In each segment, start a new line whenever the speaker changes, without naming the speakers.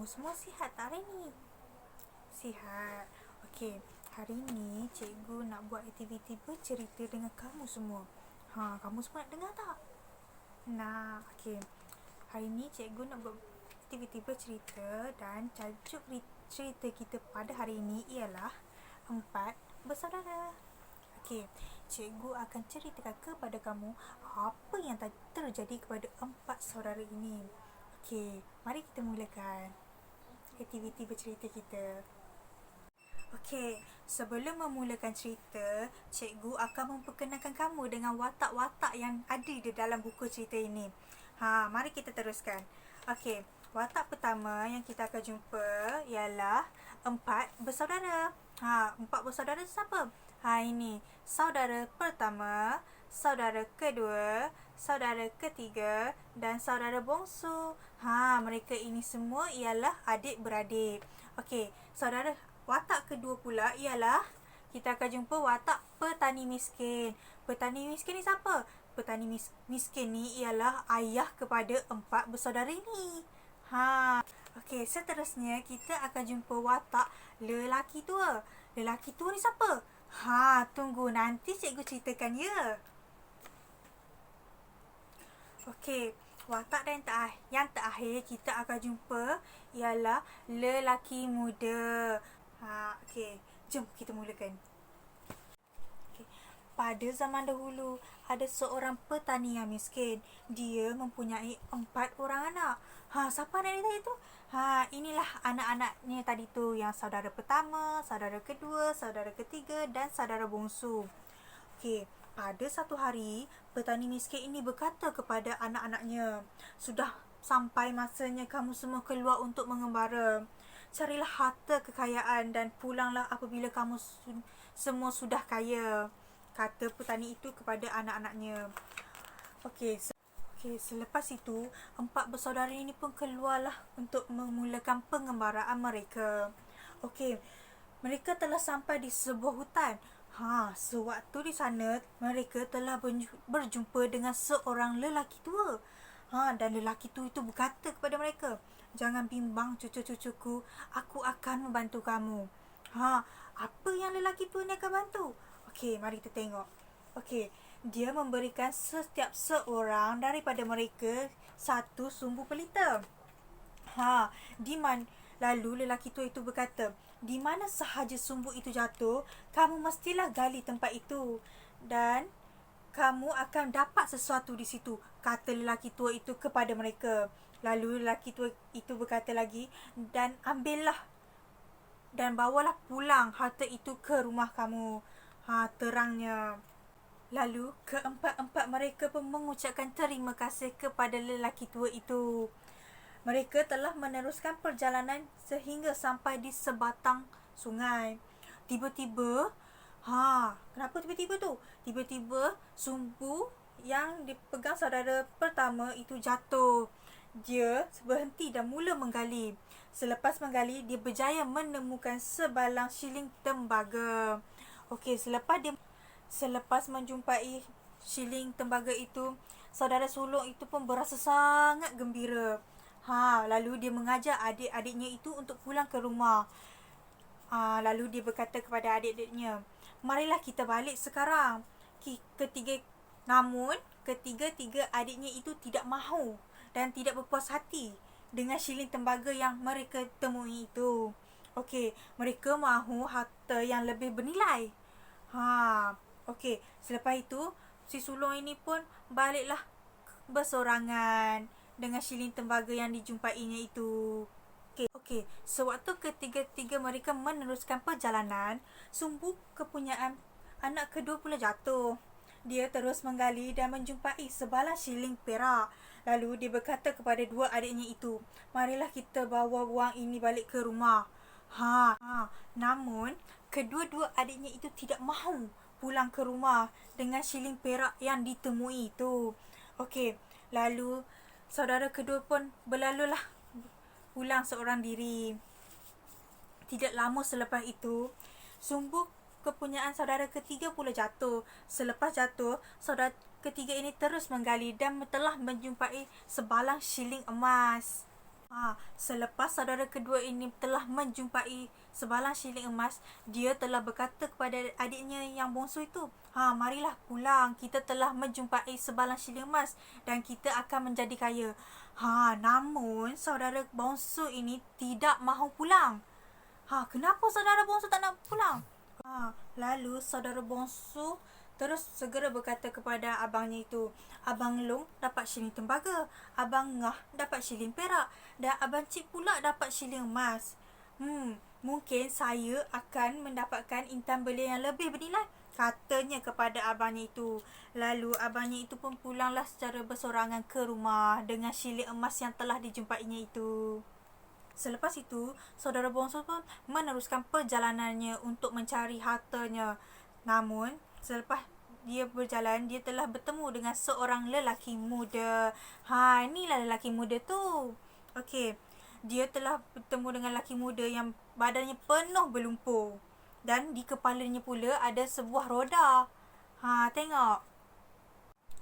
semua sihat tak hari ni? Sihat. Okey, hari ni cikgu nak buat aktiviti bercerita dengan kamu semua. Kamu semua nak dengar tak? Nak. Okey. Hari ni cikgu nak buat aktiviti bercerita dan tajuk cerita kita pada hari ini ialah Empat Bersaudara. Okey, cikgu akan ceritakan kepada kamu apa yang terjadi kepada empat saudara ini. Okey, mari kita mulakan aktiviti bercerita kita. Okey, sebelum memulakan cerita, cikgu akan memperkenalkan kamu dengan watak-watak yang ada di dalam buku cerita ini. Mari kita teruskan. Okey, watak pertama yang kita akan jumpa ialah empat bersaudara. Empat bersaudara siapa? Ini saudara pertama, saudara kedua, saudara ketiga dan saudara bongsu. Mereka ini semua ialah adik-beradik. Okey, watak kedua pula ialah kita akan jumpa watak petani miskin. Petani miskin ni siapa? Petani miskin ni ialah ayah kepada empat bersaudara ini. Okey, seterusnya kita akan jumpa watak lelaki tua. Lelaki tua ni siapa? Tunggu nanti cikgu ceritakan ya. Okey, watak yang terakhir kita akan jumpa ialah lelaki muda. Okey, jom kita mulakan. Okay. Pada zaman dahulu, ada seorang petani yang miskin. Dia mempunyai 4 orang anak. Siapa anak dia tadi tu? Inilah anak-anaknya tadi tu, yang saudara pertama, saudara kedua, saudara ketiga dan saudara bongsu. Okey, pada satu hari, petani miskin ini berkata kepada anak-anaknya, "Sudah sampai masanya kamu semua keluar untuk mengembara. Carilah harta kekayaan dan pulanglah apabila kamu semua sudah kaya," kata petani itu kepada anak-anaknya. Okey, selepas itu, empat bersaudara ini pun keluarlah untuk memulakan pengembaraan mereka. Okey, mereka telah sampai di sebuah hutan. Sewaktu di sana, mereka telah berjumpa dengan seorang lelaki tua. Dan lelaki tua itu berkata kepada mereka, "Jangan bimbang cucu-cucuku, aku akan membantu kamu." Apa yang lelaki tua ni akan bantu? Okey, mari kita tengok. Okey, dia memberikan setiap seorang daripada mereka satu sumbu pelita. Lalu lelaki tua itu berkata, "Di mana sahaja sumbu itu jatuh, kamu mestilah gali tempat itu dan kamu akan dapat sesuatu di situ," kata lelaki tua itu kepada mereka. Lalu lelaki tua itu berkata lagi, "Dan ambillah dan bawalah pulang harta itu ke rumah kamu." Terangnya. Lalu keempat-empat mereka pun mengucapkan terima kasih kepada lelaki tua itu. Mereka telah meneruskan perjalanan sehingga sampai di sebatang sungai. Tiba-tiba, kenapa tiba-tiba tu? Tiba-tiba sumbu yang dipegang saudara pertama itu jatuh. Dia berhenti dan mula menggali. Selepas menggali, dia berjaya menemukan sebalang shilling tembaga. Okey, selepas menjumpai shilling tembaga itu, saudara sulung itu pun berasa sangat gembira. Lalu dia mengajar adik-adiknya itu untuk pulang ke rumah. Lalu dia berkata kepada adik-adiknya, "Marilah kita balik sekarang." Namun ketiga-tiga adiknya itu tidak mahu dan tidak berpuas hati dengan shilling tembaga yang mereka temui itu. Okey, mereka mahu harta yang lebih bernilai. Okey, selepas itu si sulung ini pun baliklah bersorangan dengan shilling tembaga yang dijumpainya itu. Okey, sewaktu ketiga-tiga mereka meneruskan perjalanan, sumbu kepunyaan anak kedua pula jatuh. Dia terus menggali dan menjumpai sebalang shilling perak. Lalu dia berkata kepada dua adiknya itu, "Marilah kita bawa wang ini balik ke rumah." Namun kedua-dua adiknya itu tidak mahu pulang ke rumah dengan shilling perak yang ditemui itu. Okey, lalu saudara kedua pun berlalulah pulang seorang diri. Tidak lama selepas itu, sumbu kepunyaan saudara ketiga pula jatuh. Selepas jatuh, saudara ketiga ini terus menggali dan telah menjumpai sebalang shilling emas. Selepas saudara kedua ini telah menjumpai sebalang shilling emas, dia telah berkata kepada adiknya yang bongsu itu, marilah pulang, kita telah menjumpai sebalang shilling emas dan kita akan menjadi kaya. Namun saudara bongsu ini tidak mahu pulang. Kenapa saudara bongsu tak nak pulang? Lalu saudara bongsu terus segera berkata kepada abangnya itu, Abang Long dapat shilling tembaga, Abang Ngah dapat shilling perak dan Abang Cik pula dapat shilling emas. Mungkin saya akan mendapatkan intan belia yang lebih bernilai, katanya kepada abangnya itu. Lalu abangnya itu pun pulanglah secara bersorangan ke rumah dengan shilling emas yang telah dijumpainya itu. Selepas itu, saudara bongsu pun meneruskan perjalanannya untuk mencari hartanya. Namun, selepas dia berjalan, dia telah bertemu dengan seorang lelaki muda. Inilah lelaki muda tu. Okey, dia telah bertemu dengan lelaki muda yang badannya penuh berlumpur. Dan di kepalanya pula ada sebuah roda. Tengok.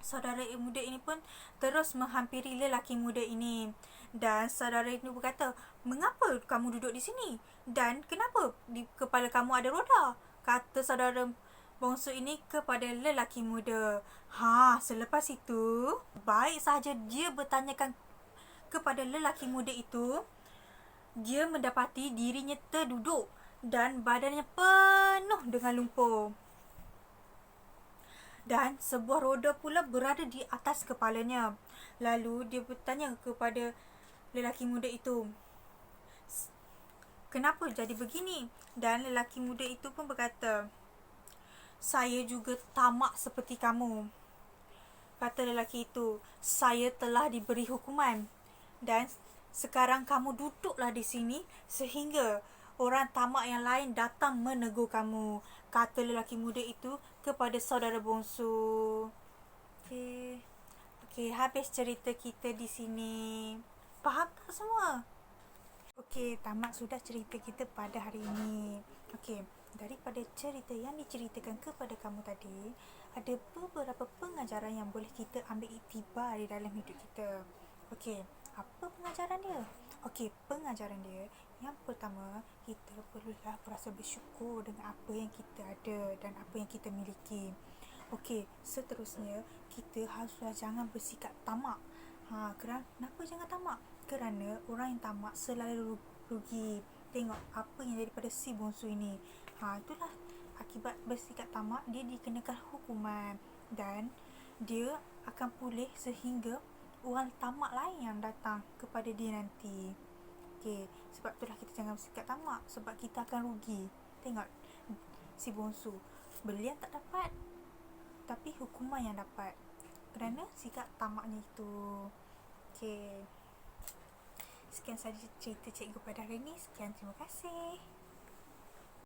Saudara muda ini pun terus menghampiri lelaki muda ini. Dan saudara itu berkata, mengapa kamu duduk di sini? Dan kenapa di kepala kamu ada roda? Kata saudara bongsu ini kepada lelaki muda. Selepas itu, baik sahaja dia bertanyakan kepada lelaki muda itu, dia mendapati dirinya terduduk dan badannya penuh dengan lumpur. Dan sebuah roda pula berada di atas kepalanya. Lalu dia bertanya kepada lelaki muda itu, kenapa jadi begini? Dan lelaki muda itu pun berkata, saya juga tamak seperti kamu. Kata lelaki itu, saya telah diberi hukuman dan sekarang kamu duduklah di sini sehingga orang tamak yang lain datang menegur kamu. Kata lelaki muda itu kepada saudara bongsu. Okey, habis cerita kita di sini. Faham tak semua? Okey, tamat sudah cerita kita pada hari ini. Okey, daripada cerita yang diceritakan kepada kamu tadi, ada beberapa pengajaran yang boleh kita ambil iktibar di dalam hidup kita. Okey, apa pengajaran dia? Okey, pengajaran dia yang pertama, kita perlulah berasa bersyukur dengan apa yang kita ada dan apa yang kita miliki. Okey, seterusnya kita haruslah jangan bersikap tamak. Kenapa jangan tamak? Kerana orang yang tamak selalu rugi. Tengok apa yang jadi pada si bongsu ini. Itulah akibat bersikap tamak, dia dikenakan hukuman dan dia akan pulih sehingga orang tamak lain yang datang kepada dia nanti. Okey, sebab itulah kita jangan bersikap tamak sebab kita akan rugi. Tengok si bongsu, belian tak dapat tapi hukuman yang dapat kerana sikap tamaknya itu. Okey, sekian sahaja cerita cikgu pada hari ini. Sekian, terima kasih.